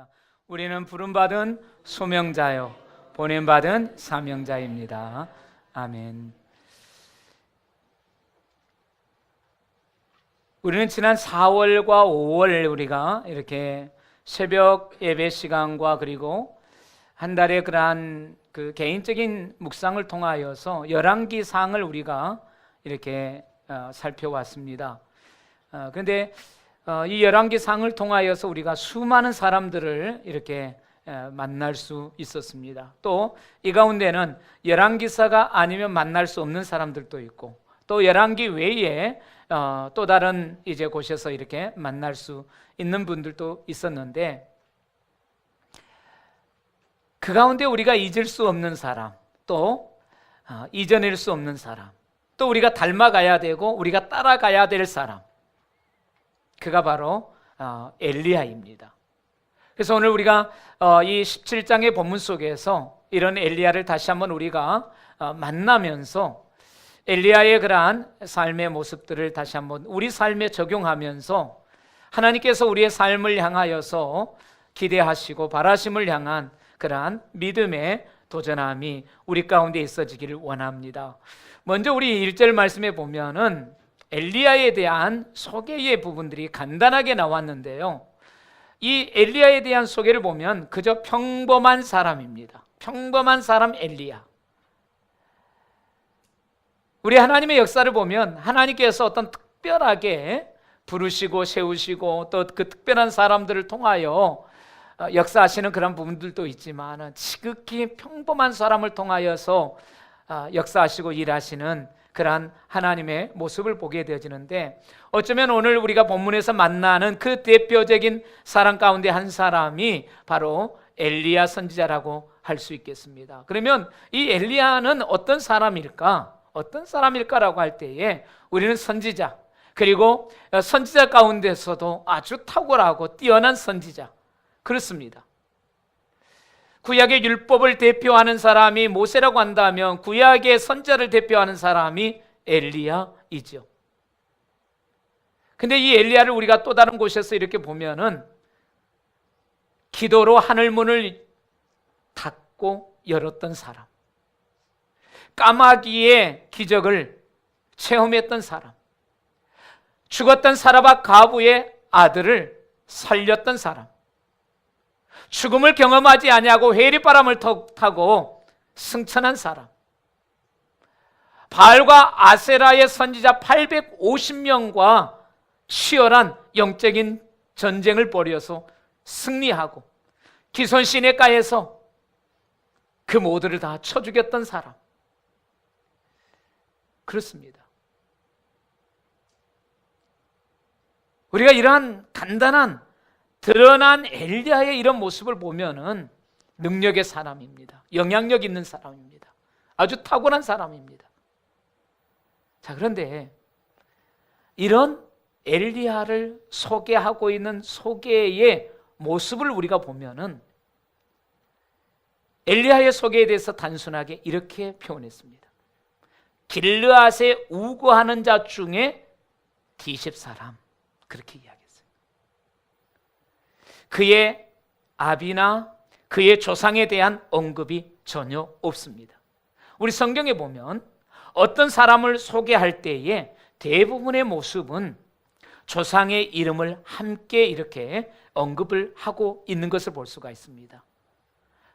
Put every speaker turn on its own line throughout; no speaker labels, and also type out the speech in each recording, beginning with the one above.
고백합니다. 우리는 부름받은 소명자요 보냄받은 사명자입니다. 아멘. 우리는 지난 4월과 5월 우리가 이렇게 새벽 예배 시간과 그리고 한 달의 그러한 그 개인적인 묵상을 통하여서 열왕기상을 우리가 이렇게 살펴왔습니다. 그런데 이 열왕기상을 통하여서 우리가 수많은 사람들을 이렇게 만날 수 있었습니다. 또 이 가운데는 열왕기사가 아니면 만날 수 없는 사람들도 있고, 또 열왕기 외에 또 다른 이제 곳에서 이렇게 만날 수 있는 분들도 있었는데, 그 가운데 우리가 잊을 수 없는 사람, 또 잊어낼 수 없는 사람, 또 우리가 닮아가야 되고 우리가 따라가야 될 사람, 그가 바로 엘리야입니다. 그래서 오늘 우리가 이 17장의 본문 속에서 이런 엘리야를 다시 한번 우리가 만나면서 엘리야의 그러한 삶의 모습들을 다시 한번 우리 삶에 적용하면서 하나님께서 우리의 삶을 향하여서 기대하시고 바라심을 향한 그러한 믿음의 도전함이 우리 가운데 있어지기를 원합니다. 먼저 우리 1절 말씀에 보면은 엘리야에 대한 소개의 부분들이 간단하게 나왔는데요, 이 엘리야에 대한 소개를 보면 그저 평범한 사람입니다. 평범한 사람 엘리야. 우리 하나님의 역사를 보면 하나님께서 어떤 특별하게 부르시고 세우시고 또 그 특별한 사람들을 통하여 역사하시는 그런 부분들도 있지만 지극히 평범한 사람을 통하여서 역사하시고 일하시는 그러한 하나님의 모습을 보게 되어지는데, 어쩌면 오늘 우리가 본문에서 만나는 그 대표적인 사람 가운데 한 사람이 바로 엘리야 선지자라고 할 수 있겠습니다. 그러면 이 엘리야는 어떤 사람일까? 어떤 사람일까라고 할 때에 우리는 선지자, 그리고 선지자 가운데서도 아주 탁월하고 뛰어난 선지자, 그렇습니다. 구약의 율법을 대표하는 사람이 모세라고 한다면 구약의 선지자를 대표하는 사람이 엘리야이죠. 근데 이 엘리야를 우리가 또 다른 곳에서 이렇게 보면은 기도로 하늘문을 닫고 열었던 사람, 까마귀의 기적을 체험했던 사람, 죽었던 사라밧 과부의 아들을 살렸던 사람, 죽음을 경험하지 아니하고 회리바람을 타고 승천한 사람, 바알과 아세라의 선지자 850명과 치열한 영적인 전쟁을 벌여서 승리하고 기손 시내가에서 그 모두를 다 쳐 죽였던 사람, 그렇습니다. 우리가 이러한 간단한 드러난 엘리야의 이런 모습을 보면은 능력의 사람입니다. 영향력 있는 사람입니다. 아주 탁월한 사람입니다. 자, 그런데 이런 엘리야를 소개하고 있는 소개의 모습을 우리가 보면은 엘리야의 소개에 대해서 단순하게 이렇게 표현했습니다. 길르앗에 우거하는 자 중에 디십 사람, 그렇게 이야기했어요. 그의 아비나 그의 조상에 대한 언급이 전혀 없습니다. 우리 성경에 보면 어떤 사람을 소개할 때에 대부분의 모습은 조상의 이름을 함께 이렇게 언급을 하고 있는 것을 볼 수가 있습니다.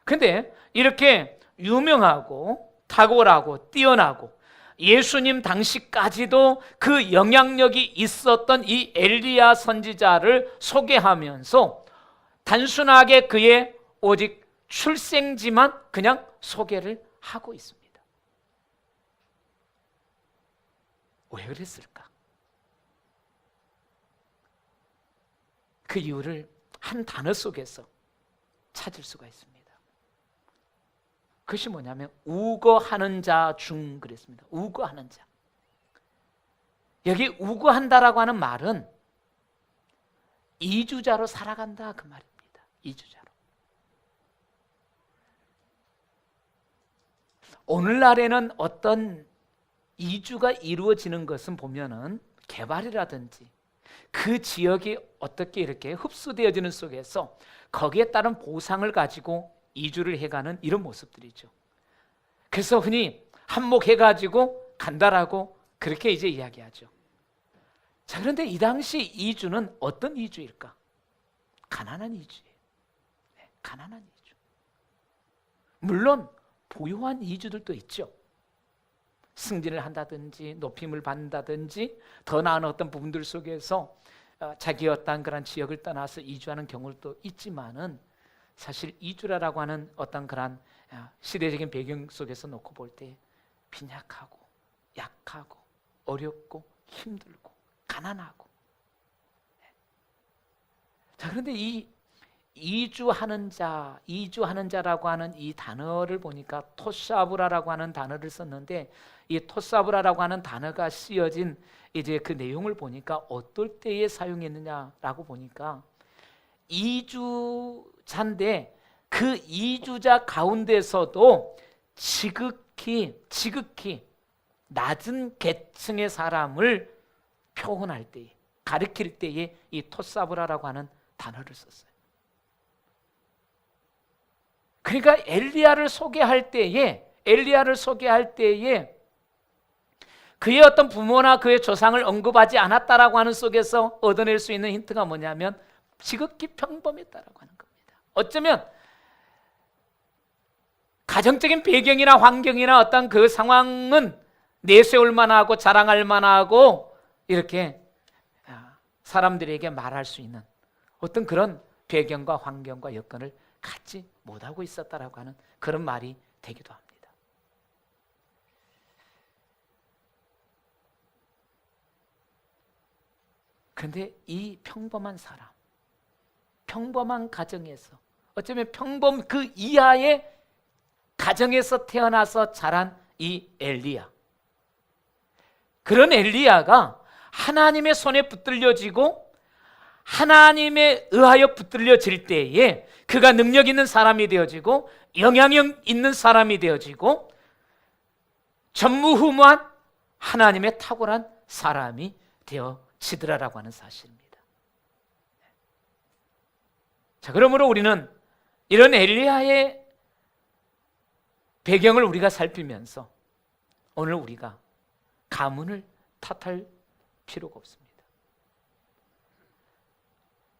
그런데 이렇게 유명하고 탁월하고 뛰어나고 예수님 당시까지도 그 영향력이 있었던 이 엘리야 선지자를 소개하면서 단순하게 그의 오직 출생지만 그냥 소개를 하고 있습니다. 왜 그랬을까? 그 이유를 한 단어 속에서 찾을 수가 있습니다. 그것이 뭐냐면 우거하는 자 중 그랬습니다. 우거하는 자. 여기 우거한다라고 하는 말은 이주자로 살아간다 그 말입니다. 이주자로. 오늘날에는 어떤 이주가 이루어지는 것은 보면은 개발이라든지 그 지역이 어떻게 이렇게 흡수되어지는 속에서 거기에 따른 보상을 가지고 이주를 해가는 이런 모습들이죠. 그래서 흔히 한몫해가지고 간다라고 그렇게 이제 이야기하죠. 자, 그런데 이 당시 이주는 어떤 이주일까? 가난한 이주예요. 가난한 이주. 물론 부유한 이주들도 있죠. 승진을 한다든지 높임을 받는다든지 더 나은 어떤 부분들 속에서 자기의 어떤 그런 지역을 떠나서 이주하는 경우도 있지만은 사실 이주라고 하는 어떤 그런 시대적인 배경 속에서 놓고 볼 때 빈약하고 약하고 어렵고 힘들고 가난하고. 자, 그런데 이 이주하는 자라고 하는 이 단어를 보니까 토사브라라고 하는 단어를 썼는데, 이 토사브라라고 하는 단어가 쓰여진 이제 그 내용을 보니까 어떨 때에 사용했느냐라고 보니까 이주자인데 그 이주자 가운데서도 지극히 낮은 계층의 사람을 표현할 때에, 가리킬 때에 이 토사브라라고 하는 단어를 썼어요. 그러니까 엘리야를 소개할 때에 그의 어떤 부모나 그의 조상을 언급하지 않았다라고 하는 속에서 얻어낼 수 있는 힌트가 뭐냐면 지극히 평범했다라고 하는 겁니다. 어쩌면 가정적인 배경이나 환경이나 어떤 그 상황은 내세울 만하고 자랑할 만하고 이렇게 사람들에게 말할 수 있는 어떤 그런 배경과 환경과 여건을 갖지 못하고 있었다라고 하는 그런 말이 되기도 합니다. 그런데 이 평범한 사람, 평범한 가정에서, 어쩌면 평범 그 이하의 가정에서 태어나서 자란 이 엘리야, 그런 엘리야가 하나님의 손에 붙들려지고 하나님에 의하여 붙들려질 때에 그가 능력 있는 사람이 되어지고 영향력 있는 사람이 되어지고 전무후무한 하나님의 탁월한 사람이 되어지더라라고 하는 사실입니다. 자, 그러므로 우리는 이런 엘리야의 배경을 우리가 살피면서 오늘 우리가 가문을 탓할 필요가 없습니다.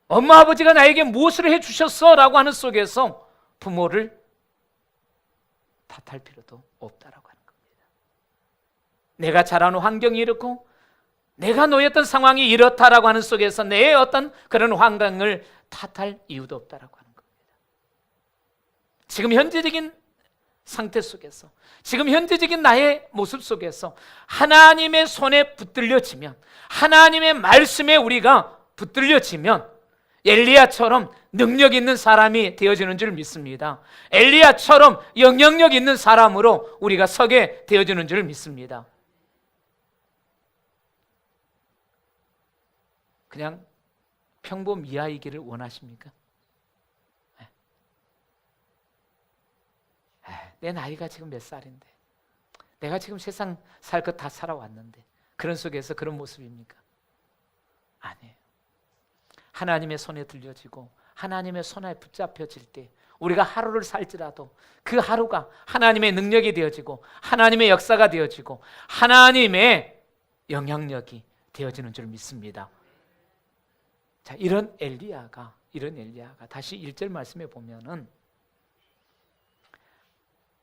엄마 아버지가 나에게 무엇을 해주셨어? 라고 하는 속에서 부모를 탓할 필요도 없다라고 하는 겁니다. 내가 자라는 환경이 이렇고 내가 놓였던 상황이 이렇다라고 하는 속에서 내 어떤 그런 환경을 탓할 이유도 없다라고 하는 겁니다. 지금 현재적인 상태 속에서, 지금 현재적인 나의 모습 속에서 하나님의 손에 붙들려지면, 하나님의 말씀에 우리가 붙들려지면 엘리야처럼 능력 있는 사람이 되어지는 줄 믿습니다. 엘리야처럼 영향력 있는 사람으로 우리가 서게 되어지는 줄 믿습니다. 그냥 평범 이하이기를 원하십니까? 내 나이가 지금 몇 살인데, 내가 지금 세상 살 것 다 살아왔는데 그런 속에서 그런 모습입니까? 아니에요. 하나님의 손에 들려지고 하나님의 손에 붙잡혀질 때 우리가 하루를 살지라도 그 하루가 하나님의 능력이 되어지고 하나님의 역사가 되어지고 하나님의 영향력이 되어지는 줄 믿습니다. 자, 이런 엘리야가 다시 1절 말씀에 보면은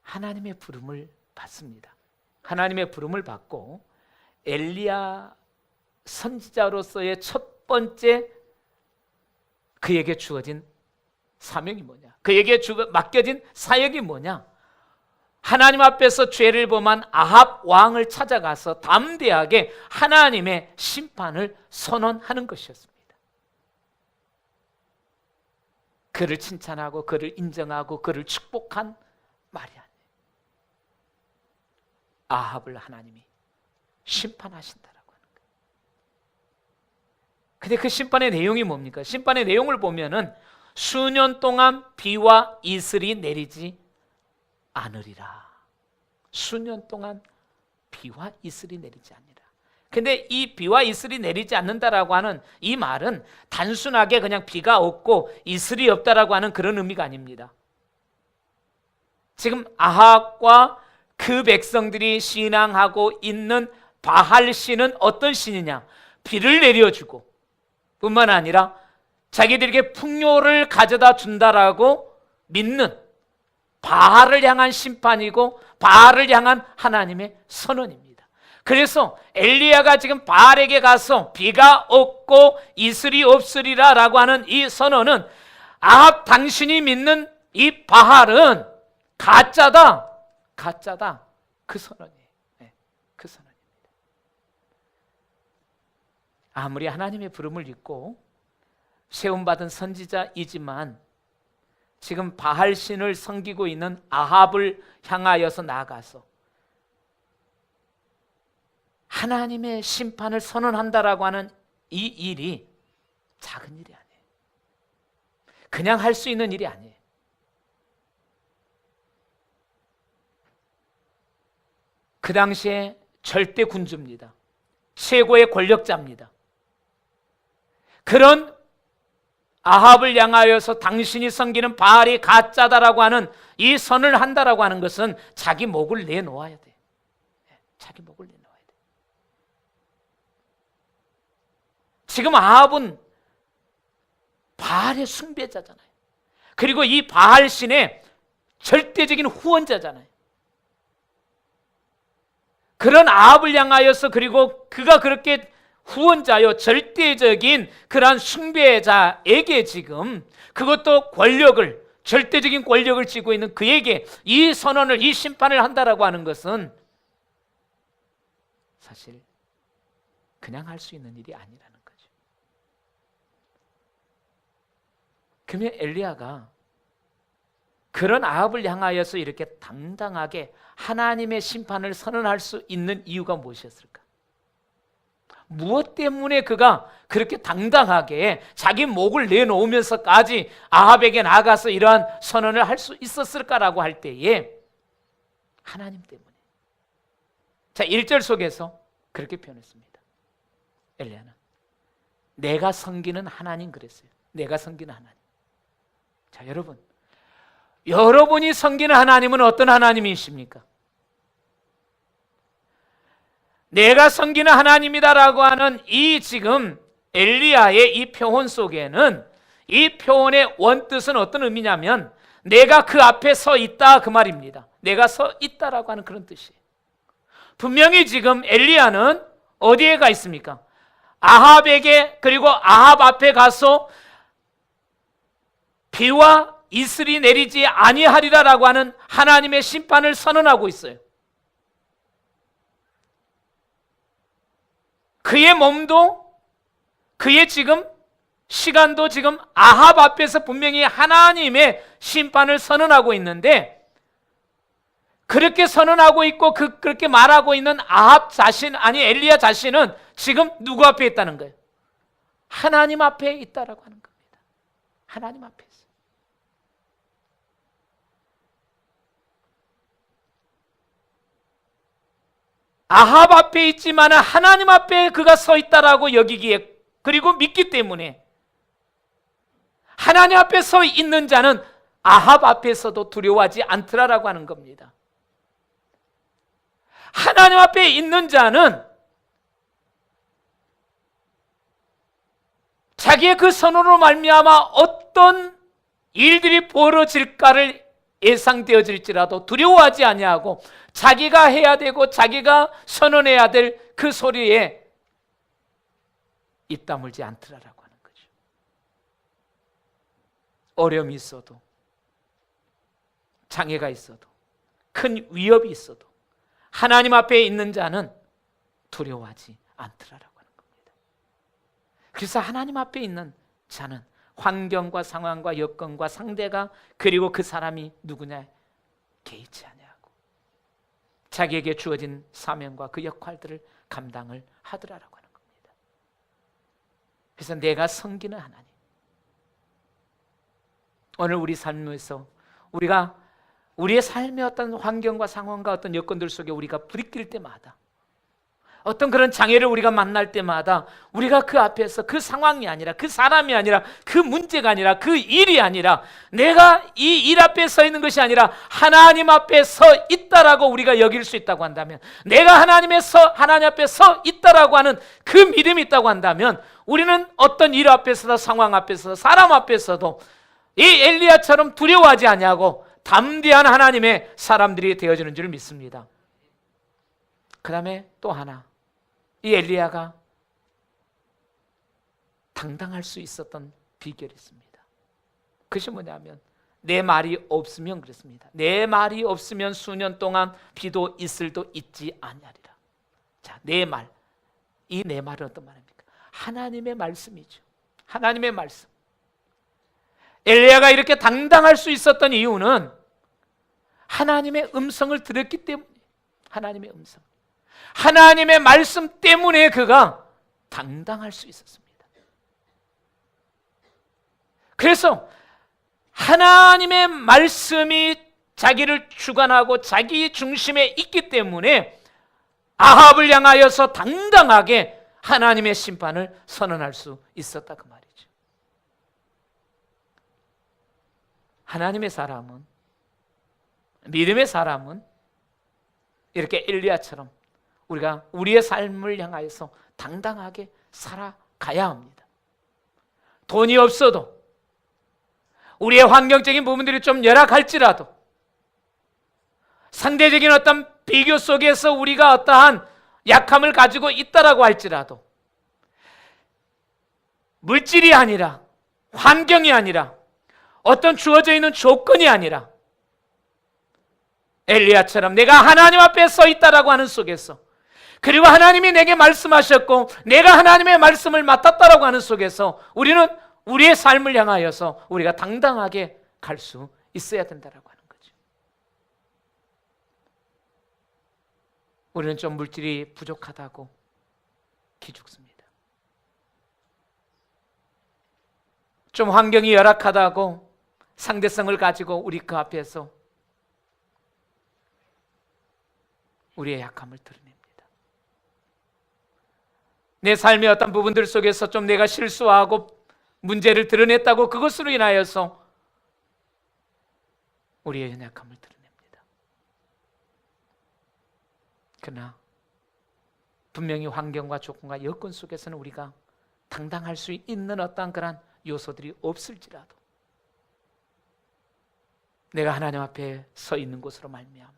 하나님의 부름을 받습니다. 하나님의 부름을 받고 엘리야 선지자로서의 첫 번째 그에게 주어진 사명이 뭐냐? 그에게 맡겨진 사역이 뭐냐? 하나님 앞에서 죄를 범한 아합 왕을 찾아가서 담대하게 하나님의 심판을 선언하는 것이었습니다. 그를 칭찬하고 그를 인정하고 그를 축복한 말이 아니에요. 아합을 하나님이 심판하신다라고 하는 거예요. 근데 그 심판의 내용이 뭡니까? 심판의 내용을 보면은 수년 동안 비와 이슬이 내리지 않으리라. 수년 동안 비와 이슬이 내리지 않으리라. 근데 이 비와 이슬이 내리지 않는다라고 하는 이 말은 단순하게 그냥 비가 없고 이슬이 없다라고 하는 그런 의미가 아닙니다. 지금 아합과 그 백성들이 신앙하고 있는 바알 신은 어떤 신이냐? 비를 내려주고 뿐만 아니라 자기들에게 풍요를 가져다 준다라고 믿는 바알을 향한 심판이고 바알을 향한 하나님의 선언입니다. 그래서 엘리야가 지금 바알에게 가서 비가 없고 이슬이 없으리라 라고 하는 이 선언은 아합 당신이 믿는 이 바알은 가짜다 그 선언이에요. 그 선언입니다. 아무리 하나님의 부름을 입고 세움받은 선지자이지만 지금 바알 신을 섬기고 있는 아합을 향하여서 나아가서 하나님의 심판을 선언한다라고 하는 이 일이 작은 일이 아니에요. 그냥 할 수 있는 일이 아니에요. 그 당시에 절대 군주입니다. 최고의 권력자입니다. 그런 아합을 향하여서 당신이 섬기는 바알이 가짜다라고 하는 이 선을 한다라고 하는 것은 자기 목을 내놓아야 돼. 자기 목을 내놓아야 돼. 지금 아합은 바알의 숭배자잖아요. 그리고 이 바알 신의 절대적인 후원자잖아요. 그런 아합을 향하여서 그리고 그가 그렇게 후원자요 절대적인 그러한 숭배자에게 지금 그것도 권력을 절대적인 권력을 쥐고 있는 그에게 이 선언을 이 심판을 한다라고 하는 것은 사실 그냥 할 수 있는 일이 아니라는 거죠. 그러면 엘리야가 그런 아합을 향하여서 이렇게 당당하게 하나님의 심판을 선언할 수 있는 이유가 무엇이었을까? 무엇 때문에 그가 그렇게 당당하게 자기 목을 내놓으면서까지 아합에게 나가서 이러한 선언을 할 수 있었을까라고 할 때에 하나님 때문에. 자, 1절 속에서 그렇게 표현했습니다. 엘리야는 내가 섬기는 하나님 그랬어요. 내가 섬기는 하나님. 자, 여러분이 섬기는 하나님은 어떤 하나님이십니까? 내가 섬기는 하나님이다라고 하는 이 지금 엘리야의 이 표현 속에는 이 표현의 원뜻은 어떤 의미냐면 내가 그 앞에 서 있다 그 말입니다. 내가 서 있다라고 하는 그런 뜻이에요. 분명히 지금 엘리야는 어디에 가 있습니까? 아합에게 그리고 아합 앞에 가서 비와 이슬이 내리지 아니하리라라고 하는 하나님의 심판을 선언하고 있어요. 그의 몸도 그의 지금 시간도 지금 아합 앞에서 분명히 하나님의 심판을 선언하고 있는데 그렇게 선언하고 있고 그렇게 말하고 있는 아합 자신 아니 엘리야 자신은 지금 누구 앞에 있다는 거예요? 하나님 앞에 있다라고 하는 겁니다. 하나님 앞에 있어요. 아합 앞에 있지만 하나님 앞에 그가 서 있다라고 여기기에 그리고 믿기 때문에 하나님 앞에 서 있는 자는 아합 앞에서도 두려워하지 않더라라고 하는 겁니다. 하나님 앞에 있는 자는 자기의 그 선언으로 말미암아 어떤 일들이 벌어질까를 예상되어질지라도 두려워하지 아니하고 자기가 해야 되고 자기가 선언해야 될 그 소리에 입 다물지 않더라라고 하는 거죠. 어려움이 있어도 장애가 있어도 큰 위협이 있어도 하나님 앞에 있는 자는 두려워하지 않더라라고 하는 겁니다. 그래서 하나님 앞에 있는 자는 환경과 상황과 여건과 상대가 그리고 그 사람이 누구냐 개의치 아니하고 자기에게 주어진 사명과 그 역할들을 감당을 하더라라고 하는 겁니다. 그래서 내가 섬기는 하나님. 오늘 우리 삶에서 우리가 우리의 삶의 어떤 환경과 상황과 어떤 여건들 속에 우리가 부딪힐 때마다 어떤 그런 장애를 우리가 만날 때마다 우리가 그 앞에서 그 상황이 아니라 그 사람이 아니라 그 문제가 아니라 그 일이 아니라 내가 이 일 앞에 서 있는 것이 아니라 하나님 앞에 서 있다라고 우리가 여길 수 있다고 한다면, 내가 하나님 앞에 서 있다라고 하는 그 믿음이 있다고 한다면 우리는 어떤 일 앞에서도 상황 앞에서도 사람 앞에서도 이 엘리야처럼 두려워하지 아니하고 담대한 하나님의 사람들이 되어지는 줄 믿습니다. 그 다음에 또 하나, 이 엘리야가 당당할 수 있었던 비결이 있습니다. 그것이 뭐냐면 내 말이 없으면 그렇습니다. 내 말이 없으면 수년 동안 비도 있을도 있지 아니하리라. 자, 내 말, 이 내 말은 어떤 말입니까? 하나님의 말씀이죠. 하나님의 말씀. 엘리야가 이렇게 당당할 수 있었던 이유는 하나님의 음성을 들었기 때문에, 하나님의 음성, 하나님의 말씀 때문에 그가 당당할 수 있었습니다. 그래서 하나님의 말씀이 자기를 주관하고 자기 중심에 있기 때문에 아합을 향하여서 당당하게 하나님의 심판을 선언할 수 있었다 그 말이죠. 하나님의 사람은, 믿음의 사람은 이렇게 엘리야처럼 우리가 우리의 삶을 향하여서 당당하게 살아가야 합니다. 돈이 없어도, 우리의 환경적인 부분들이 좀 열악할지라도, 상대적인 어떤 비교 속에서 우리가 어떠한 약함을 가지고 있다라고 할지라도, 물질이 아니라, 환경이 아니라, 어떤 주어져 있는 조건이 아니라 엘리야처럼 내가 하나님 앞에 서 있다라고 하는 속에서, 그리고 하나님이 내게 말씀하셨고 내가 하나님의 말씀을 맡았다라고 하는 속에서 우리는 우리의 삶을 향하여서 우리가 당당하게 갈 수 있어야 된다라고 하는 거죠. 우리는 좀 물질이 부족하다고 기죽습니다. 좀 환경이 열악하다고 상대성을 가지고 우리 그 앞에서 우리의 약함을 드러냅니다. 내 삶의 어떤 부분들 속에서 좀 내가 실수하고 문제를 드러냈다고 그것으로 인하여서 우리의 연약함을 드러냅니다. 그러나 분명히 환경과 조건과 여건 속에서는 우리가 당당할 수 있는 어떤 그런 요소들이 없을지라도 내가 하나님 앞에 서 있는 곳으로 말미암아,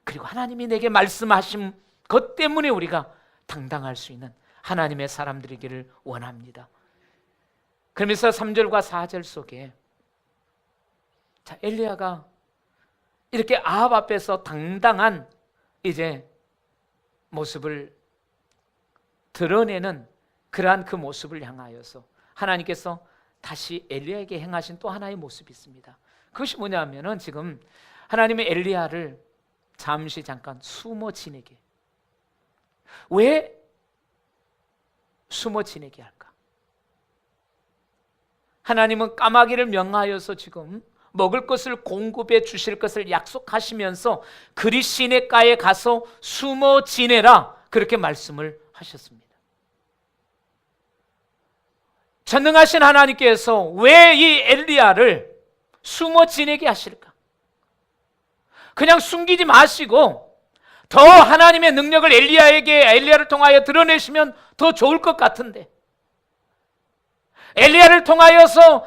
그리고 하나님이 내게 말씀하신 것 때문에 우리가 당당할 수 있는 하나님의 사람들이기를 원합니다. 그러면서 3절과 4절 속에 자, 엘리야가 이렇게 아합 앞에서 당당한 이제 모습을 드러내는 그러한 그 모습을 향하여서 하나님께서 다시 엘리야에게 행하신 또 하나의 모습이 있습니다. 그것이 뭐냐면은 지금 하나님의 엘리야를 잠시 잠깐 숨어 지내게. 왜 숨어 지내게 할까? 하나님은 까마귀를 명하여서 지금 먹을 것을 공급해 주실 것을 약속하시면서 그리 시냇가에 가서 숨어 지내라 그렇게 말씀을 하셨습니다. 전능하신 하나님께서 왜 이 엘리야를 숨어 지내게 하실까? 그냥 숨기지 마시고 더 하나님의 능력을 엘리야를 통하여 드러내시면 더 좋을 것 같은데, 엘리야를 통하여서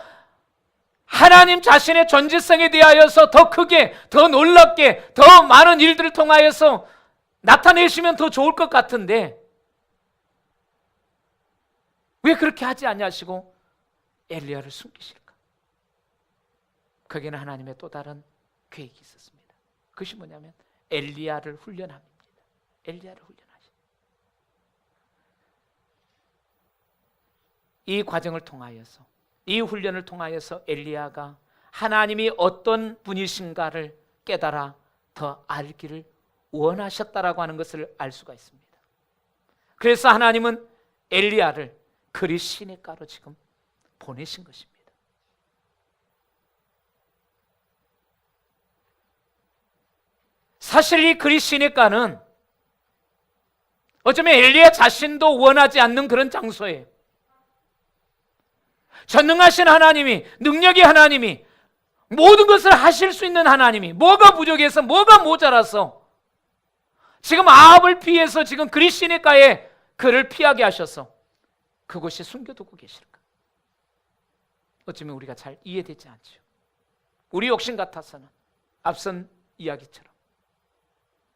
하나님 자신의 존재성에 대하여서 더 크게, 더 놀랍게, 더 많은 일들을 통하여서 나타내시면 더 좋을 것 같은데 왜 그렇게 하지 않냐시고 엘리야를 숨기실까? 거기는 하나님의 또 다른 계획이 있었습니다. 그것이 뭐냐면 엘리야를 훈련합니다. 엘리야를 훈련하시. 이 과정을 통하여서, 이 훈련을 통하여서 엘리야가 하나님이 어떤 분이신가를 깨달아 더 알기를 원하셨다라고 하는 것을 알 수가 있습니다. 그래서 하나님은 엘리야를 그리 시냇가로 지금 보내신 것입니다. 사실 이 그리 시냇가는 어쩌면 엘리야 자신도 원하지 않는 그런 장소예요. 전능하신 하나님이, 능력의 하나님이, 모든 것을 하실 수 있는 하나님이 뭐가 부족해서, 뭐가 모자라서 지금 아합을 피해서 지금 그리 시내가에 그를 피하게 하셔서 그곳에 숨겨두고 계실까? 어쩌면 우리가 잘 이해되지 않죠. 우리 욕심 같아서는 앞선 이야기처럼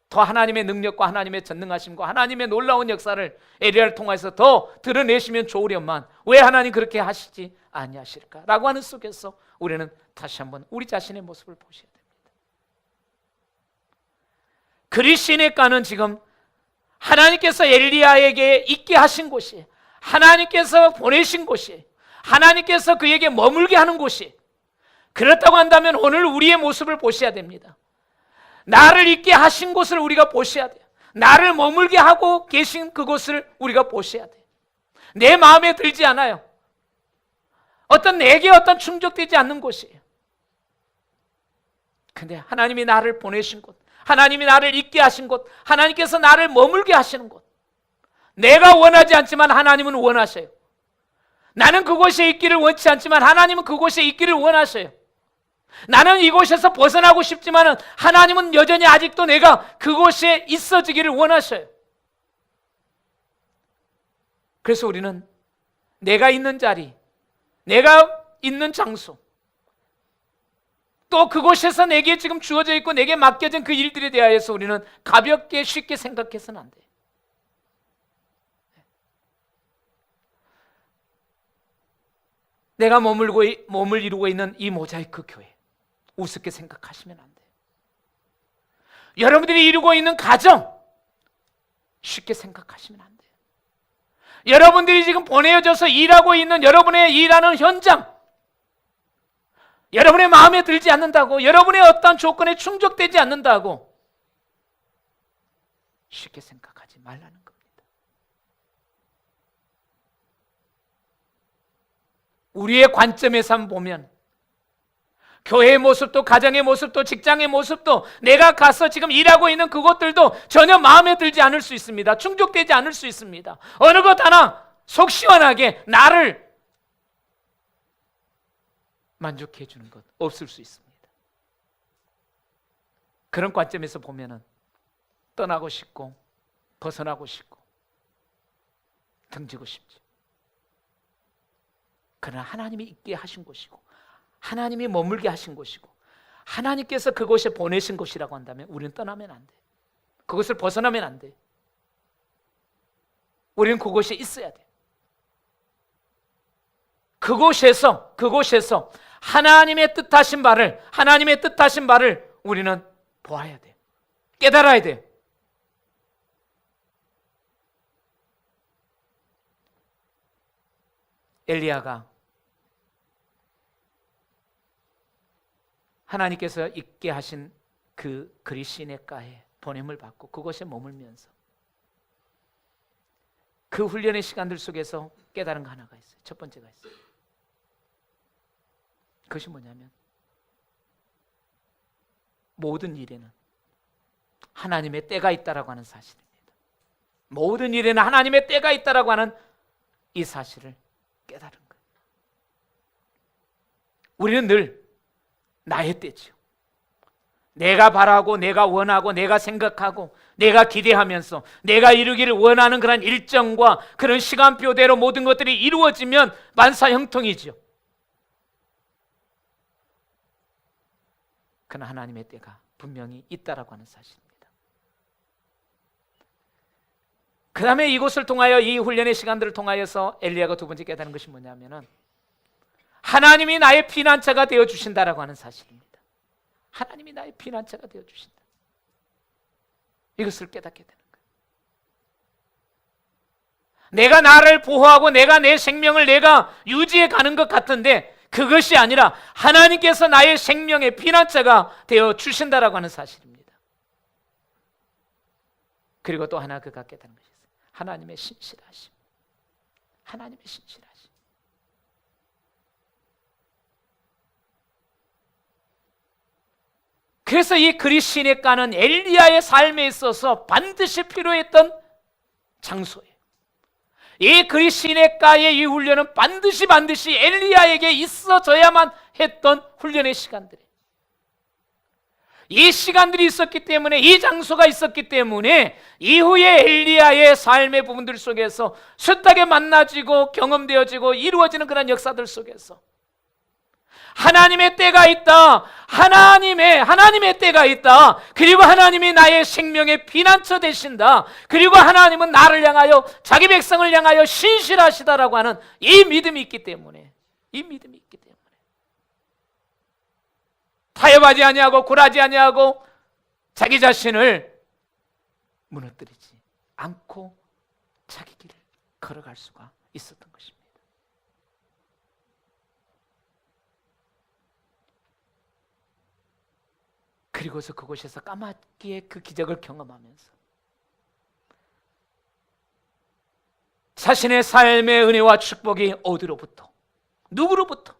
더 하나님의 능력과 하나님의 전능하심과 하나님의 놀라운 역사를 엘리야를 통해서 더 드러내시면 좋으련만 왜 하나님 그렇게 하시지 아니하실까라고 하는 속에서 우리는 다시 한번 우리 자신의 모습을 보셔야 됩니다. 그리 시내가는 지금 하나님께서 엘리야에게 있게 하신 곳이, 하나님께서 보내신 곳이, 하나님께서 그에게 머물게 하는 곳이, 그렇다고 한다면 오늘 우리의 모습을 보셔야 됩니다. 나를 있게 하신 곳을 우리가 보셔야 돼요. 나를 머물게 하고 계신 그곳을 우리가 보셔야 돼요. 내 마음에 들지 않아요. 내게 어떤 충족되지 않는 곳이에요. 근데 하나님이 나를 보내신 곳, 하나님이 나를 있게 하신 곳, 하나님께서 나를 머물게 하시는 곳, 내가 원하지 않지만 하나님은 원하셔요. 나는 그곳에 있기를 원치 않지만 하나님은 그곳에 있기를 원하셔요. 나는 이곳에서 벗어나고 싶지만 하나님은 여전히 아직도 내가 그곳에 있어지기를 원하셔요. 그래서 우리는 내가 있는 자리, 내가 있는 장소, 또 그곳에서 내게 지금 주어져 있고 내게 맡겨진 그 일들에 대하여서 우리는 가볍게 쉽게 생각해서는 안 돼요. 내가 몸을 이루고 있는 이 모자이크 교회 우습게 생각하시면 안 돼요. 여러분들이 이루고 있는 가정 쉽게 생각하시면 안 돼요. 여러분들이 지금 보내어져서 일하고 있는 여러분의 일하는 현장, 여러분의 마음에 들지 않는다고, 여러분의 어떤 조건에 충족되지 않는다고 쉽게 생각하지 말라는 겁니다. 우리의 관점에서 한번 보면 교회의 모습도, 가정의 모습도, 직장의 모습도, 내가 가서 지금 일하고 있는 그것들도 전혀 마음에 들지 않을 수 있습니다. 충족되지 않을 수 있습니다. 어느 것 하나 속 시원하게 나를 만족해 주는 것 없을 수 있습니다. 그런 관점에서 보면은 떠나고 싶고 벗어나고 싶고 등지고 싶죠. 그러나 하나님이 있게 하신 곳이고 하나님이 머물게 하신 곳이고 하나님께서 그곳에 보내신 곳이라고 한다면 우리는 떠나면 안 돼. 그것을 벗어나면 안 돼. 우리는 그곳에 있어야 돼. 그곳에서 하나님의 뜻하신 바를 우리는 보아야 돼. 깨달아야 돼. 엘리야가 하나님께서 있게 하신 그 그리 시내가에 보냄을 받고 그곳에 머물면서 그 훈련의 시간들 속에서 깨달은 거 하나가 있어요. 첫 번째가 있어요. 그것이 뭐냐면 모든 일에는 하나님의 때가 있다라고 하는 사실입니다. 모든 일에는 하나님의 때가 있다라고 하는 이 사실을 깨달은 거예요. 우리는 늘 나의 때죠. 내가 바라고, 내가 원하고, 내가 생각하고, 내가 기대하면서 내가 이루기를 원하는 그런 일정과 그런 시간표대로 모든 것들이 이루어지면 만사형통이죠. 그러나 하나님의 때가 분명히 있다라고 하는 사실입니다. 그 다음에 이곳을 통하여, 이 훈련의 시간들을 통하여서 엘리야가 두 번째 깨달은 것이 뭐냐면은 하나님이 나의 피난처가 되어주신다라고 하는 사실입니다. 하나님이 나의 피난처가 되어주신다. 이것을 깨닫게 되는 거예요. 내가 나를 보호하고 내가 내 생명을 내가 유지해 가는 것 같은데 그것이 아니라 하나님께서 나의 생명의 피난처가 되어주신다라고 하는 사실입니다. 그리고 또 하나 그가 깨닫는 것이 있어요. 하나님의 신실하심. 하나님의 신실하심. 그래서 이 그리 시내가는 엘리야의 삶에 있어서 반드시 필요했던 장소예요. 이 그리 시내가의 이 훈련은 반드시 엘리야에게 있어져야만 했던 훈련의 시간들이에요. 이 시간들이 있었기 때문에, 이 장소가 있었기 때문에 이후에 엘리야의 삶의 부분들 속에서 숱하게 만나지고 경험되어지고 이루어지는 그런 역사들 속에서 하나님의 때가 있다, 하나님의 때가 있다, 그리고 하나님이 나의 생명의 피난처 되신다, 그리고 하나님은 나를 향하여, 자기 백성을 향하여 신실하시다라고 하는 이 믿음이 있기 때문에, 타협하지 아니하고 굴하지 아니하고 자기 자신을 무너뜨리지 않고 자기 길을 걸어갈 수가 있었던 것입니다. 그리고서 그곳에서 까맣게 그 기적을 경험하면서 자신의 삶의 은혜와 축복이 어디로부터, 누구로부터?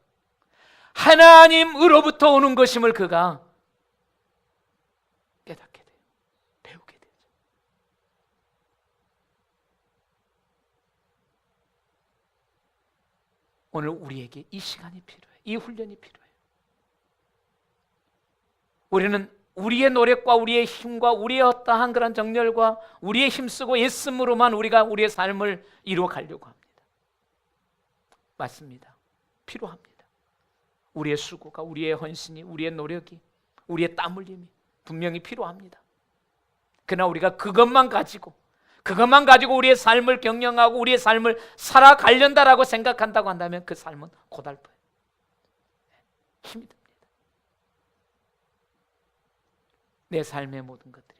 하나님으로부터 오는 것임을 그가 깨닫게 돼요. 배우게 되죠. 오늘 우리에게 이 시간이 필요해요. 이 훈련이 필요해요. 우리는 우리의 노력과 우리의 힘과 우리의 어떠한 그런 정열과 우리의 힘쓰고 애씀으로만 우리가 우리의 삶을 이루어 가려고 합니다. 맞습니다. 필요합니다. 우리의 수고가, 우리의 헌신이, 우리의 노력이, 우리의 땀 흘림이 분명히 필요합니다. 그러나 우리가 그것만 가지고 우리의 삶을 경영하고 우리의 삶을 살아가련다라고 생각한다고 한다면 그 삶은 고달퍼요. 힘이 듭니다. 내 삶의 모든 것들이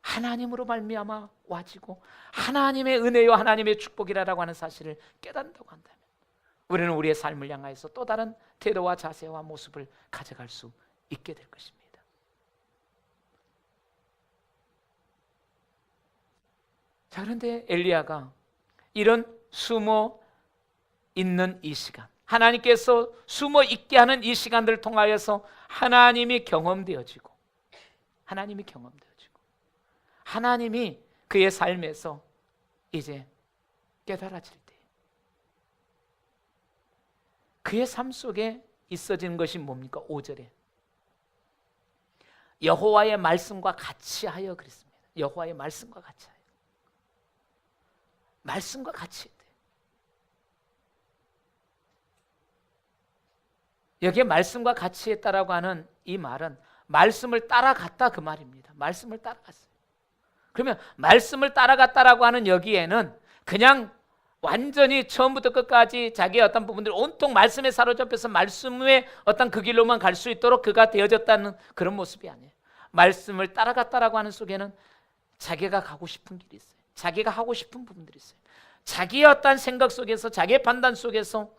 하나님으로 말미암아 와지고 하나님의 은혜요 하나님의 축복이라고 하는 사실을 깨닫는다고 한다면 우리는 우리의 삶을 향하여서 또 다른 태도와 자세와 모습을 가져갈 수 있게 될 것입니다. 자, 그런데 엘리야가 이런 숨어 있는 이 시간, 하나님께서 숨어 있게 하는 이 시간들을 통하여서 하나님이 경험되어지고 하나님이 그의 삶에서 이제 깨달아질 때 그의 삶 속에 있어지는 것이 뭡니까? 5절에 여호와의 말씀과 같이 하여 그랬습니다. 여호와의 말씀과 같이 하여. 말씀과 같이 했대요. 여기에 말씀과 같이 했다라고 하는 이 말은 말씀을 따라갔다 그 말입니다. 말씀을 따라갔어요. 그러면 말씀을 따라갔다라고 하는 여기에는 그냥 완전히 처음부터 끝까지 자기의 어떤 부분들이 온통 말씀에 사로잡혀서 말씀의 어떤 그 길로만 갈 수 있도록 그가 되어졌다는 그런 모습이 아니에요. 말씀을 따라갔다라고 하는 속에는 자기가 가고 싶은 길이 있어요. 자기가 하고 싶은 부분들이 있어요. 자기의 어떤 생각 속에서, 자기의 판단 속에서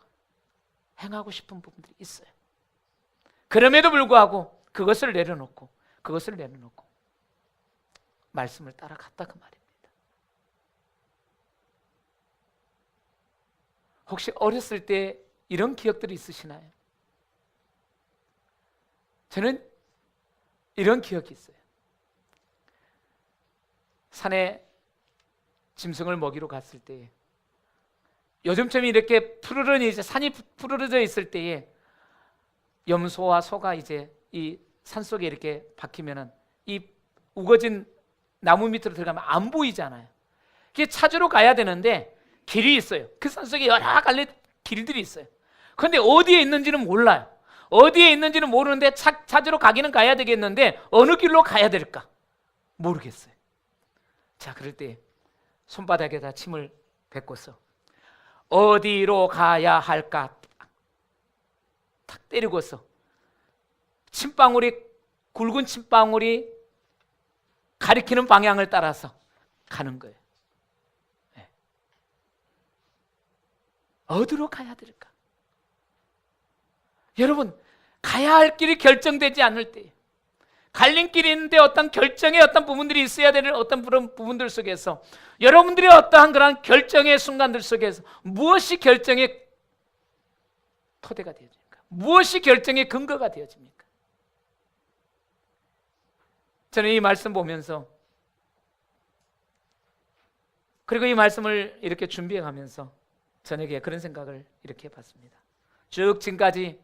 행하고 싶은 부분들이 있어요. 그럼에도 불구하고 그것을 내려놓고 말씀을 따라갔다 그 말입니다. 혹시 어렸을 때 이런 기억들이 있으시나요? 저는 이런 기억이 있어요. 산에 짐승을 먹이러 갔을 때에 요즘처럼 이렇게 푸르르니 이제 산이 푸르러져 있을 때에 염소와 소가 이제 이 산속에 이렇게 박히면은 이 우거진 나무 밑으로 들어가면 안 보이잖아요. 그게 찾으러 가야 되는데 길이 있어요. 그 산속에 여러 갈래 길들이 있어요. 그런데 어디에 있는지는 몰라요. 어디에 있는지는 모르는데 찾으러 가기는 가야 되겠는데 어느 길로 가야 될까 모르겠어요. 자, 그럴 때 손바닥에다 침을 뱉고서 어디로 가야 할까 탁 때리고서 굵은 침방울이 가리키는 방향을 따라서 가는 거예요. 네. 어디로 가야 될까? 여러분, 가야 할 길이 결정되지 않을 때, 갈림길이 있는데 어떤 결정의 어떤 부분들이 있어야 되는 어떤 그런 부분들 속에서 여러분들이 어떠한 그런 결정의 순간들 속에서 무엇이 결정의 토대가 되어집니까? 무엇이 결정의 근거가 되어집니까? 저는 이 말씀 보면서 그리고 이 말씀을 이렇게 준비해 가면서 저녁에 그런 생각을 이렇게 해봤습니다. 쭉 지금까지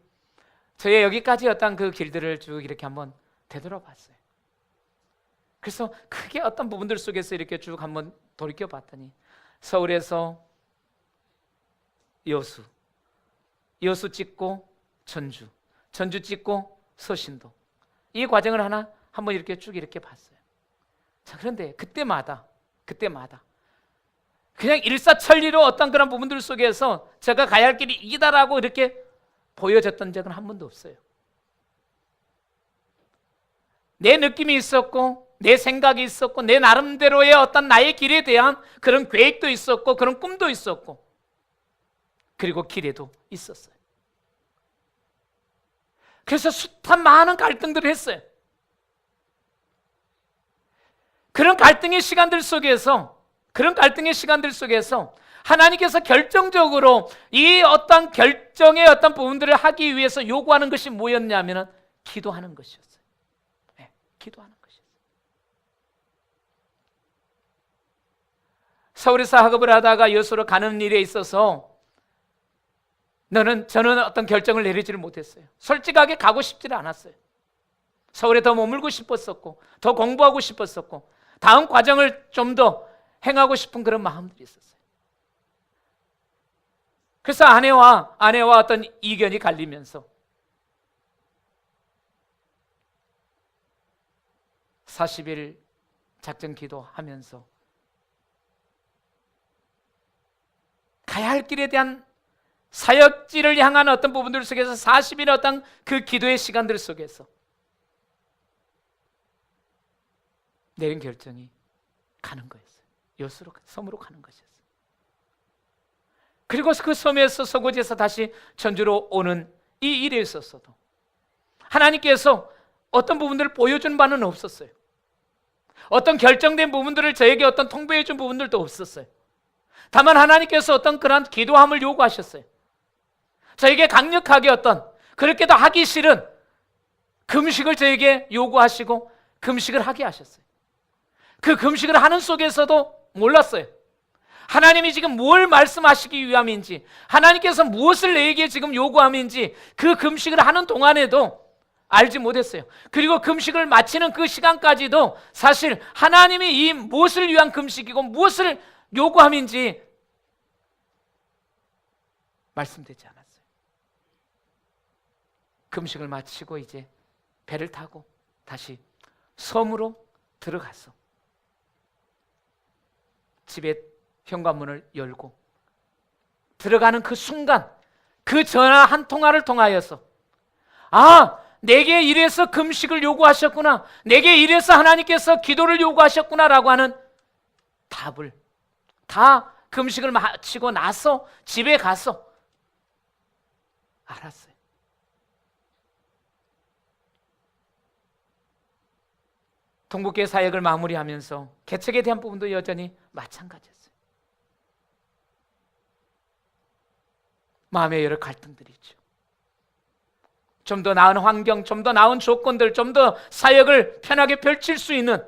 저의 여기까지였던 그 길들을 쭉 이렇게 한번 되돌아봤어요. 그래서 크게 어떤 부분들 속에서 이렇게 쭉 한번 돌이켜 봤더니 서울에서 여수 찍고 전주 찍고 서신도, 이 과정을 하나 한번 이렇게 쭉 이렇게 봤어요. 자, 그런데 그때마다 그냥 일사천리로 어떤 그런 부분들 속에서 제가 가야 할 길이 이다라고 이렇게 보여졌던 적은 한 번도 없어요. 내 느낌이 있었고, 내 생각이 있었고, 내 나름대로의 어떤 나의 길에 대한 그런 계획도 있었고, 그런 꿈도 있었고, 그리고 길에도 있었어요. 그래서 숱한 많은 갈등들을 했어요. 그런 갈등의 시간들 속에서 하나님께서 결정적으로 이 어떤 결정의 어떤 부분들을 하기 위해서 요구하는 것이 뭐였냐면 기도하는 것이었어요. 네, 기도하는 것이었어요. 서울에서 학업을 하다가 여수로 가는 일에 있어서 저는 어떤 결정을 내리지를 못했어요. 솔직하게 가고 싶지를 않았어요. 서울에 더 머물고 싶었었고, 더 공부하고 싶었었고, 다음 과정을 좀 더 행하고 싶은 그런 마음들이 있었어요. 그래서 아내와 어떤 이견이 갈리면서 40일 작전 기도하면서 가야 할 길에 대한 사역지를 향한 어떤 부분들 속에서 40일의 어떤 그 기도의 시간들 속에서 내린 결정이 가는 거였어요. 여수로, 섬으로 가는 것이었어요. 그리고 그 섬에서 서고지에서 다시 전주로 오는 이 일에 있어서도 하나님께서 어떤 부분들을 보여준 바는 없었어요. 어떤 결정된 부분들을 저에게 어떤 통보해 준 부분들도 없었어요. 다만 하나님께서 어떤 그런 기도함을 요구하셨어요. 저에게 강력하게 어떤, 그렇게도 하기 싫은 금식을 저에게 요구하시고 금식을 하게 하셨어요. 그 금식을 하는 속에서도 몰랐어요. 하나님이 지금 뭘 말씀하시기 위함인지, 하나님께서 무엇을 내게 지금 요구함인지 그 금식을 하는 동안에도 알지 못했어요. 그리고 금식을 마치는 그 시간까지도 사실 하나님이 이 무엇을 위한 금식이고 무엇을 요구함인지 말씀되지 않았어요. 금식을 마치고 이제 배를 타고 다시 섬으로 들어가서 집에 현관문을 열고 들어가는 그 순간, 그 전화 한 통화를 통하여서 내게 이래서 금식을 요구하셨구나, 내게 이래서 하나님께서 기도를 요구하셨구나라고 하는 답을 다 금식을 마치고 나서 집에 가서 알았어요. 동북교회 사역을 마무리하면서 개척에 대한 부분도 여전히 마찬가지였어요. 마음의 여러 갈등들이 있죠. 좀 더 나은 환경, 좀 더 나은 조건들, 좀 더 사역을 편하게 펼칠 수 있는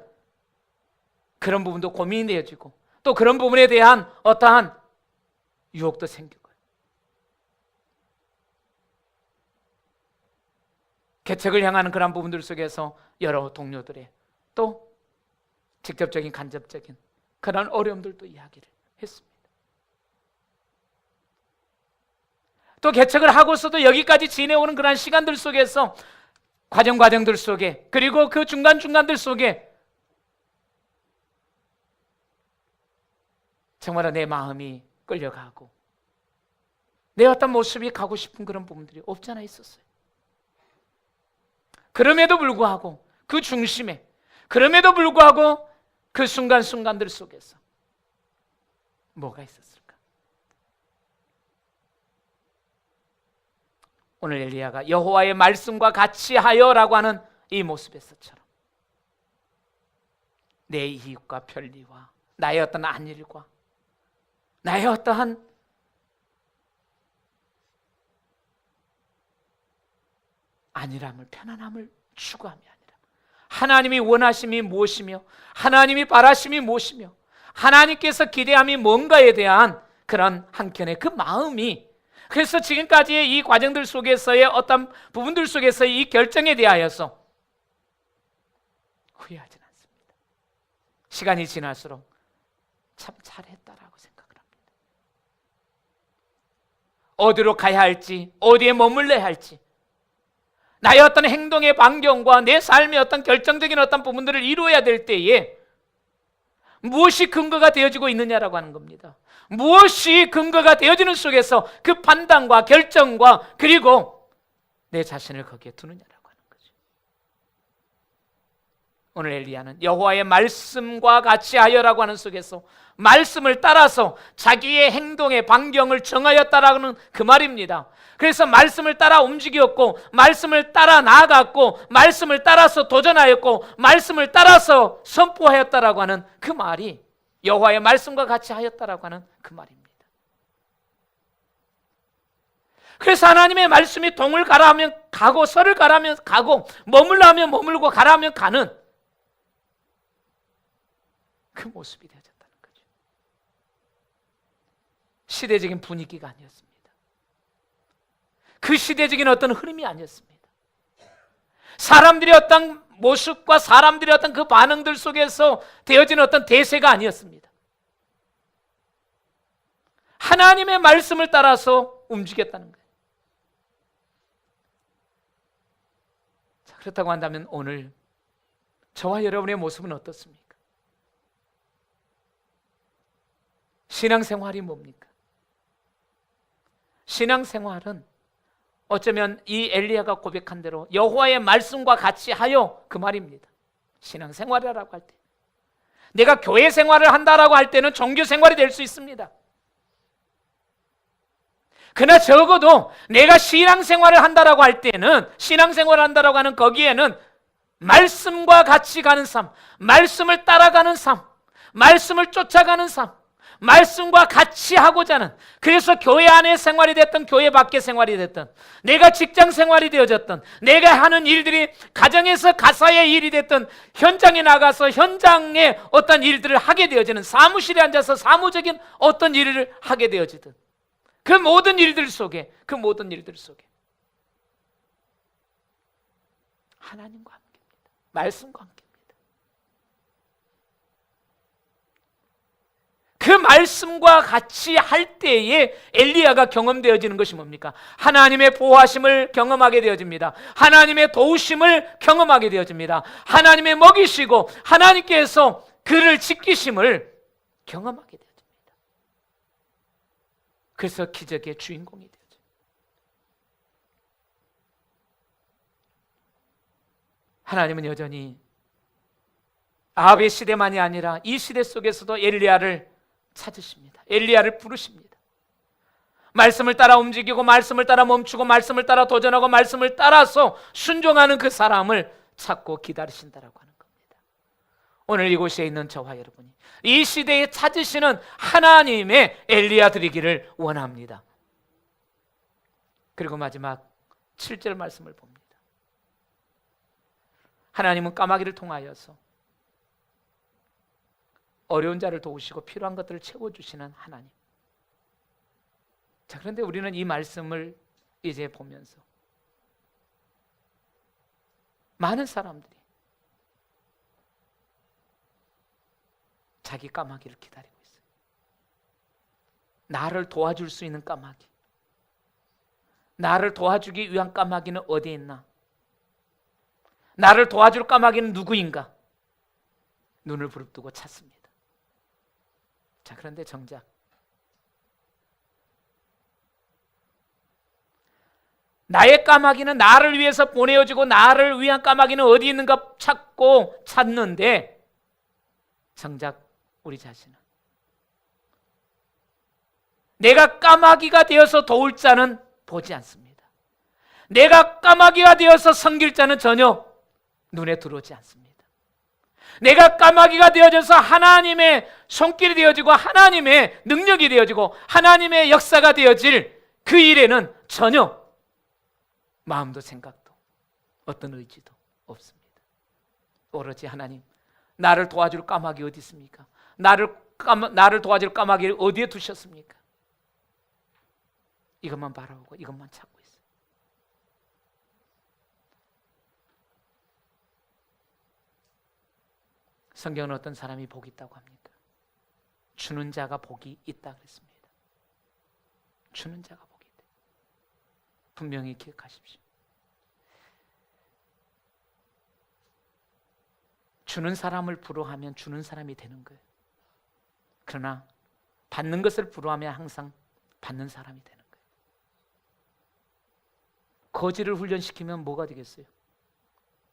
그런 부분도 고민이 되어지고, 또 그런 부분에 대한 어떠한 유혹도 생기고, 개척을 향하는 그런 부분들 속에서 여러 동료들의 또 직접적인 간접적인 그런 어려움들도 이야기를 했습니다. 또 개척을 하고서도 여기까지 지내오는 그런 시간들 속에서 과정들 속에, 그리고 그 중간들 속에 정말 내 마음이 끌려가고 내 어떤 모습이 가고 싶은 그런 부분들이 없지 않아 있었어요. 그럼에도 불구하고 그 중심에, 그럼에도 불구하고 그 순간들 속에서 뭐가 있었을까? 오늘 엘리야가 여호와의 말씀과 같이 하여라고 하는 이 모습에서처럼 내 이익과 편리와 나의 어떤 안일과 나의 어떠한 안일함을, 편안함을 추구함이 아니라 하나님이 원하심이 무엇이며 하나님이 바라심이 무엇이며 하나님께서 기대함이 뭔가에 대한 그런 한켠의 그 마음이, 그래서 지금까지의 이 과정들 속에서의 어떤 부분들 속에서의 이 결정에 대하여서 후회하진 않습니다. 시간이 지날수록 참 잘했다라고 생각을 합니다. 어디로 가야 할지, 어디에 머물러야 할지, 나의 어떤 행동의 반경과 내 삶의 어떤 결정적인 어떤 부분들을 이루어야 될 때에 무엇이 근거가 되어지고 있느냐라고 하는 겁니다. 무엇이 근거가 되어지는 속에서 그 판단과 결정과 그리고 내 자신을 거기에 두느냐라고 하는 거죠. 오늘 엘리야는 여호와의 말씀과 같이 하여라고 하는 속에서 말씀을 따라서 자기의 행동의 반경을 정하였다라는 그 말입니다. 그래서 말씀을 따라 움직였고, 말씀을 따라 나아갔고, 말씀을 따라서 도전하였고, 말씀을 따라서 선포하였다라고 하는 그 말이 여호와의 말씀과 같이 하였다라고 하는 그 말입니다. 그래서 하나님의 말씀이 동을 가라 하면 가고, 서를 가라 하면 가고, 머물러 하면 머물고, 가라 하면 가는 그 모습이 되어졌다는 거죠. 시대적인 분위기가 아니었습니다. 그 시대적인 어떤 흐름이 아니었습니다. 사람들의 어떤 모습과 사람들의 어떤 그 반응들 속에서 되어지는 어떤 대세가 아니었습니다. 하나님의 말씀을 따라서 움직였다는 거예요. 자, 그렇다고 한다면 오늘 저와 여러분의 모습은 어떻습니까? 신앙생활이 뭡니까? 신앙생활은 어쩌면 이 엘리야가 고백한 대로 여호와의 말씀과 같이 하여 그 말입니다. 신앙생활이라고 할 때, 내가 교회 생활을 한다라고 할 때는 종교 생활이 될 수 있습니다. 그러나 적어도 내가 신앙생활을 한다라고 할 때는, 신앙생활을 한다라고 하는 거기에는 말씀과 같이 가는 삶, 말씀을 따라가는 삶, 말씀을 쫓아가는 삶, 말씀과 같이 하고자 하는, 그래서 교회 안의 생활이 됐든 교회 밖의 생활이 됐든, 내가 직장 생활이 되어졌든, 내가 하는 일들이 가정에서 가사의 일이 됐든, 현장에 나가서 현장의 어떤 일들을 하게 되어지는, 사무실에 앉아서 사무적인 어떤 일을 하게 되어지든, 그 모든 일들 속에 하나님과 함께입니다. 말씀과 함께. 그 말씀과 같이 할 때에 엘리야가 경험되어지는 것이 뭡니까? 하나님의 보호하심을 경험하게 되어집니다. 하나님의 도우심을 경험하게 되어집니다. 하나님의 먹이시고 하나님께서 그를 지키심을 경험하게 되어집니다. 그래서 기적의 주인공이 되어집니다. 하나님은 여전히 아합의 시대만이 아니라 이 시대 속에서도 엘리야를 찾으십니다. 엘리야를 부르십니다. 말씀을 따라 움직이고, 말씀을 따라 멈추고, 말씀을 따라 도전하고, 말씀을 따라서 순종하는 그 사람을 찾고 기다리신다라고 하는 겁니다. 오늘 이곳에 있는 저와 여러분이 이 시대에 찾으시는 하나님의 엘리야 되기를 원합니다. 그리고 마지막 7절 말씀을 봅니다. 하나님은 까마귀를 통하여서 어려운 자를 도우시고 필요한 것들을 채워주시는 하나님. 자, 그런데 우리는 이 말씀을 이제 보면서 많은 사람들이 자기 까마귀를 기다리고 있어요. 나를 도와줄 수 있는 까마귀, 나를 도와주기 위한 까마귀는 어디에 있나? 나를 도와줄 까마귀는 누구인가? 눈을 부릅뜨고 찾습니다. 자, 그런데 정작 나의 까마귀는 나를 위해서 보내어지고, 나를 위한 까마귀는 어디 있는가 찾고 찾는데, 정작 우리 자신은 내가 까마귀가 되어서 도울 자는 보지 않습니다. 내가 까마귀가 되어서 섬길 자는 전혀 눈에 들어오지 않습니다. 내가 까마귀가 되어져서 하나님의 손길이 되어지고, 하나님의 능력이 되어지고, 하나님의 역사가 되어질 그 일에는 전혀 마음도 생각도 어떤 의지도 없습니다. 오로지 하나님, 나를 도와줄 까마귀 어디 있습니까? 나를 나를 도와줄 까마귀를 어디에 두셨습니까? 이것만 바라보고 이것만 찾고 있어요. 성경은 어떤 사람이 복이 있다고 합니까? 주는 자가 복이 있다 그랬습니다. 주는 자가 복이 있다. 분명히 기억하십시오. 주는 사람을 부러워하면 주는 사람이 되는 거예요. 그러나 받는 것을 부러워하면 항상 받는 사람이 되는 거예요. 거지를 훈련시키면 뭐가 되겠어요?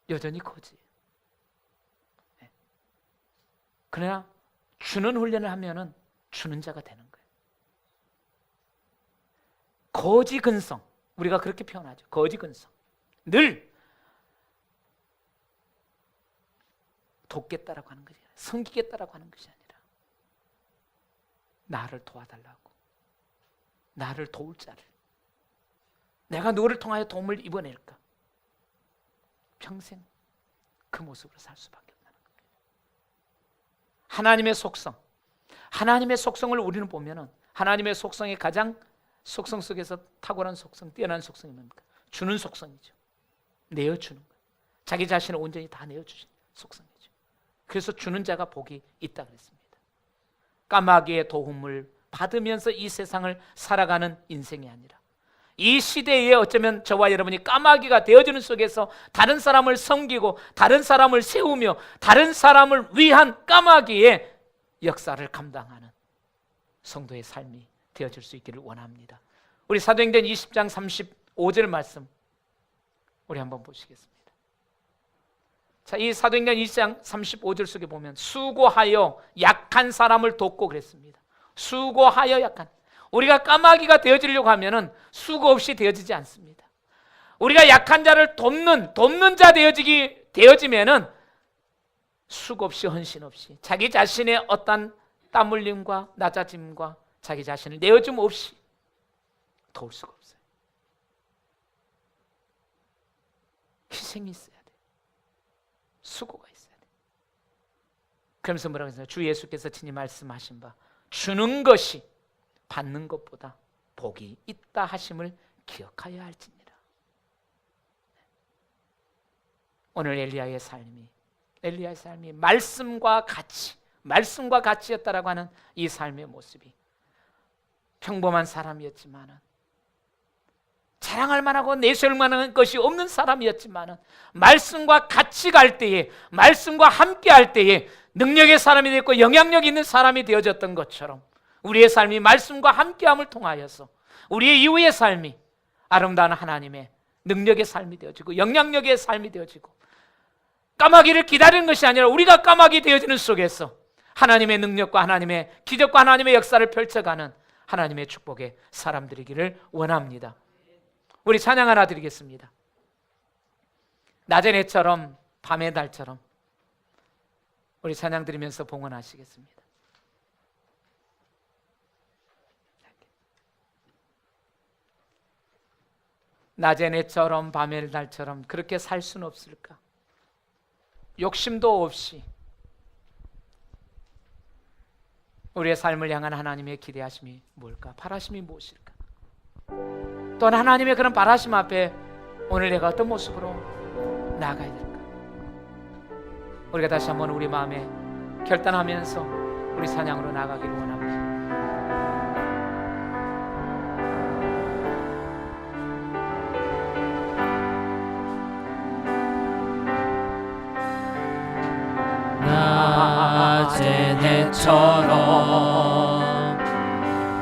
여전히 거지예요. 네. 그러나 주는 훈련을 하면은 주는 자가 되는 거예요. 거지 근성, 우리가 그렇게 표현하죠. 거지 근성. 늘 돕겠다라고 하는 것이 아니라, 섬기겠다라고 하는 것이 아니라 나를 도와달라고, 나를 도울 자를, 내가 너를 통하여 도움을 입어낼까, 평생 그 모습으로 살 수밖에 없다는 거예요. 하나님의 속성, 하나님의 속성을 우리는 보면은 하나님의 속성의 가장 속성 속에서 탁월한 속성, 뛰어난 속성이 뭡니까? 주는 속성이죠. 내어주는 거예요. 자기 자신을 온전히 다 내어주신 속성이죠. 그래서 주는 자가 복이 있다 그랬습니다. 까마귀의 도움을 받으면서 이 세상을 살아가는 인생이 아니라 이 시대에 어쩌면 저와 여러분이 까마귀가 되어주는 속에서 다른 사람을 섬기고 다른 사람을 세우며 다른 사람을 위한 까마귀의 역사를 감당하는 성도의 삶이 되어질 수 있기를 원합니다. 우리 사도행전 20장 35절 말씀 우리 한번 보시겠습니다. 자, 이 사도행전 20장 35절 속에 보면 수고하여 약한 사람을 돕고 그랬습니다. 수고하여 약한, 우리가 까마귀가 되어지려고 하면은 수고 없이 되어지지 않습니다. 우리가 약한 자를 돕는 자 되어지면은 수고 없이, 헌신 없이, 자기 자신의 어떤 땀 흘림과 낮아짐과 자기 자신을 내어줌 없이 도울 수가 없어요. 희생이 있어야 돼요. 수고가 있어야 돼요. 그러면서 뭐라고 했어요? 주 예수께서 친히 말씀하신 바 주는 것이 받는 것보다 복이 있다 하심을 기억하여야 할지니라. 오늘 엘리야의 삶이 말씀과 가치였다라고 하는 이 삶의 모습이 평범한 사람이었지만은, 자랑할 만하고 내세울 만한 것이 없는 사람이었지만은, 말씀과 같이 갈 때에, 말씀과 함께 할 때에 능력의 사람이 되었고 영향력 있는 사람이 되어졌던 것처럼 우리의 삶이 말씀과 함께함을 통하여서 우리의 이후의 삶이 아름다운 하나님의 능력의 삶이 되어지고 영향력의 삶이 되어지고, 까마귀를 기다리는 것이 아니라 우리가 까마귀 되어지는 속에서 하나님의 능력과 하나님의 기적과 하나님의 역사를 펼쳐가는 하나님의 축복의 사람들이기를 원합니다. 우리 찬양 하나 드리겠습니다. 낮의 해처럼 밤의 달처럼 우리 찬양 드리면서 봉헌하시겠습니다. 낮의 해처럼 밤의 달처럼 그렇게 살 수는 없을까? 욕심도 없이 우리의 삶을 향한 하나님의 기대하심이 뭘까? 바라심이 무엇일까? 또한 하나님의 그런 바라심 앞에 오늘 내가 어떤 모습으로 나아가야 될까? 우리가 다시 한번 우리 마음에 결단하면서 우리 찬양으로 나아가기를 원합니다.
낮의 해처럼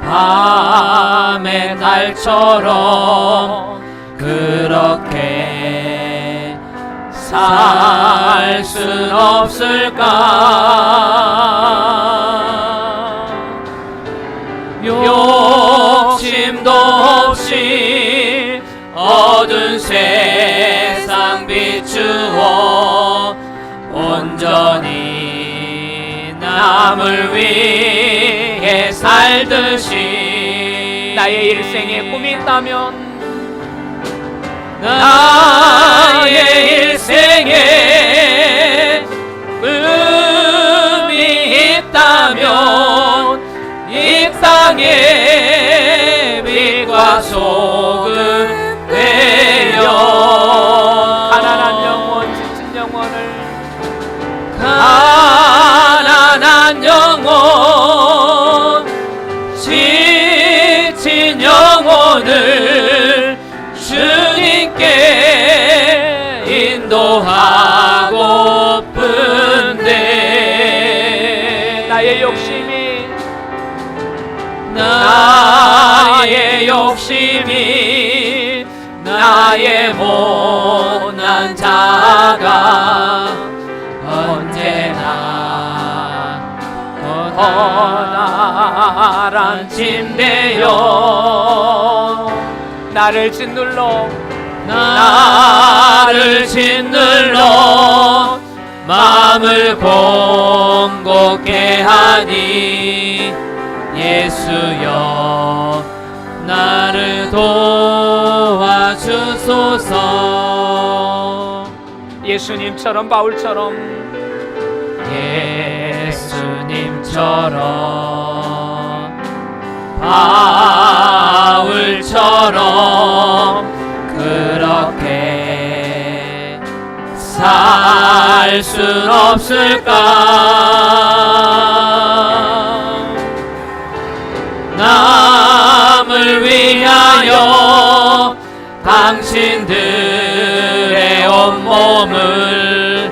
밤의 달처럼 그렇게 살 순 없을까? 욕심도 없이 어두운 세상 비추어 온전히 남을 위해 살듯이
나의 일생에 꿈이 있다면,
나의 일생에 꿈이 있다면 욕심이 나의 못난 자가 언제나
허나란 침대여 나를 짓눌러
나를 짓눌러 마음을 공곡해 하니 예수여 나를 도와주소서.
예수님처럼 바울처럼
예수님처럼 바울처럼 그렇게 살 순 없을까? 남을 위하여 당신들의 온몸을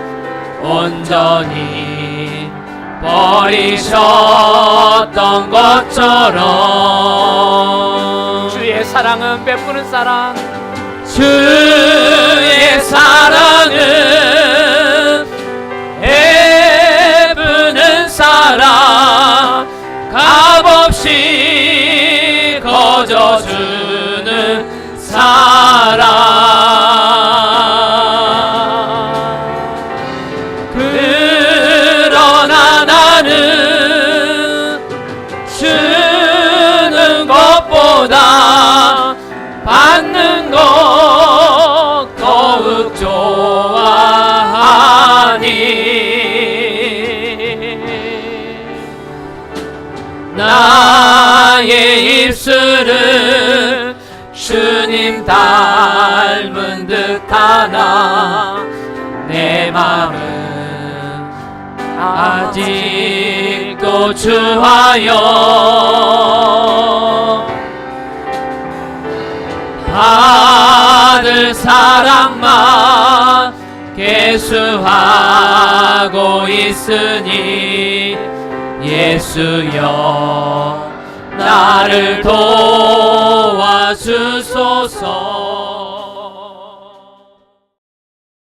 온전히 버리셨던 것처럼
주의 사랑은 베푸는 사랑
주의 사랑은 베푸는 사랑 값없이 거저주는 사랑 그러나 나는 주는 것보다 받는 것 더욱 좋아하니 나의 입술은 주님 닮은 듯하나 내 마음은 아직도 주하여 받을 사랑만 계수하고 있으니 예수여 나를 도와주소서.